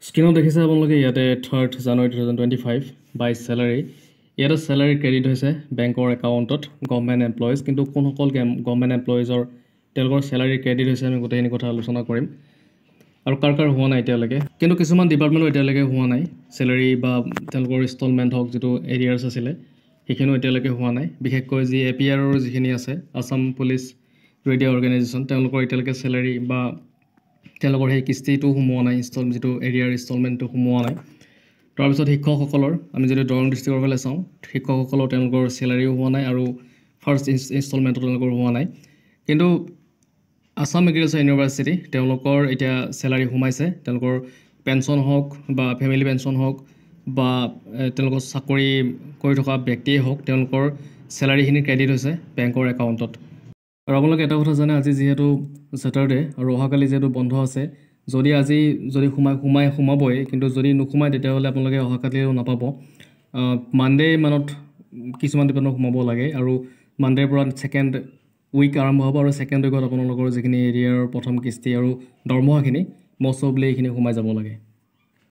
স্ক্ৰীনত দেখিছে আপোনালোকে ইয়াতে 3rd জানুৱাৰী 2025 বাই চেলাৰী ইয়াতে চেলাৰী ক্ৰেডিট হৈছে বেংকৰ একাউণ্টত গভৰ্ণমেণ্ট এমপ্লয়িজ কিন্তু কোনসকল গভৰ্ণমেণ্ট এমপ্লয়িজৰ তেওঁলোকৰ চেলাৰী ক্ৰেডিট হৈছে আমি গোটেইখিনি কথা আলোচনা কৰিম আৰু কাৰ হোৱা নাই এতিয়ালৈকে কিন্তু কিছুমান ডিপাৰ্টমেণ্টৰ এতিয়ালৈকে হোৱা নাই চেলাৰী বা তেওঁলোকৰ ইনষ্টলমেণ্ট হওক যিটো এৰিয়াৰ্ছ আছিলে সেইখিনিও এতিয়ালৈকে হোৱা নাই বিশেষকৈ যি এপিআৰৰ যিখিনি আছে আসাম পুলিচ ৰেডিঅ' অৰ্গেনাইজেশ্যন তেওঁলোকৰ এতিয়ালৈকে চেলাৰী বা তেওঁলোকৰ সেই কিস্তিটো সোমোৱা নাই যিটো এৰিয়াৰ ইনষ্টলমেণ্টটো সোমোৱা নাই তাৰপিছত শিক্ষকসকলৰ আমি যদি দৰং ডিষ্ট্ৰিক্টৰ ফালে চাওঁ শিক্ষকসকলৰ তেওঁলোকৰ চেলাৰীও হোৱা নাই আৰু ফাৰ্ষ্ট ইনষ্টলমেণ্টটো তেওঁলোকৰ হোৱা নাই কিন্তু আসাম এগ্ৰিকালচাৰ ইউনিভাৰ্চিটি তেওঁলোকৰ এতিয়া চেলাৰী সোমাইছে তেওঁলোকৰ পেঞ্চন হওক বা ফেমিলি পেঞ্চন হওক বা তেওঁলোকৰ চাকৰি কৰি থকা ব্যক্তিয়ে হওক তেওঁলোকৰ চেলাৰীখিনি ক্ৰেডিট হৈছে বেংকৰ একাউণ্টত আৰু আপোনালোকে এটা কথা জানে আজি যিহেতু ছেটাৰডে আৰু অহাকালি যিহেতু বন্ধ আছে যদি আজি যদি সোমাবই কিন্তু যদি নোসোমায় তেতিয়াহ'লে আপোনালোকে অহাকালিও নাপাব মানডে মানত কিছুমান ডিপাৰ্টমেণ্ট সোমাব লাগে আৰু মানডেৰ পৰা ছেকেণ্ড উইক আৰম্ভ হ'ব আৰু ছেকেণ্ড উইকত আপোনালোকৰ যিখিনি এৰিয়াৰ প্ৰথম কিস্তি আৰু দৰমহাখিনি মষ্ট অফলি এইখিনি সোমাই যাব লাগে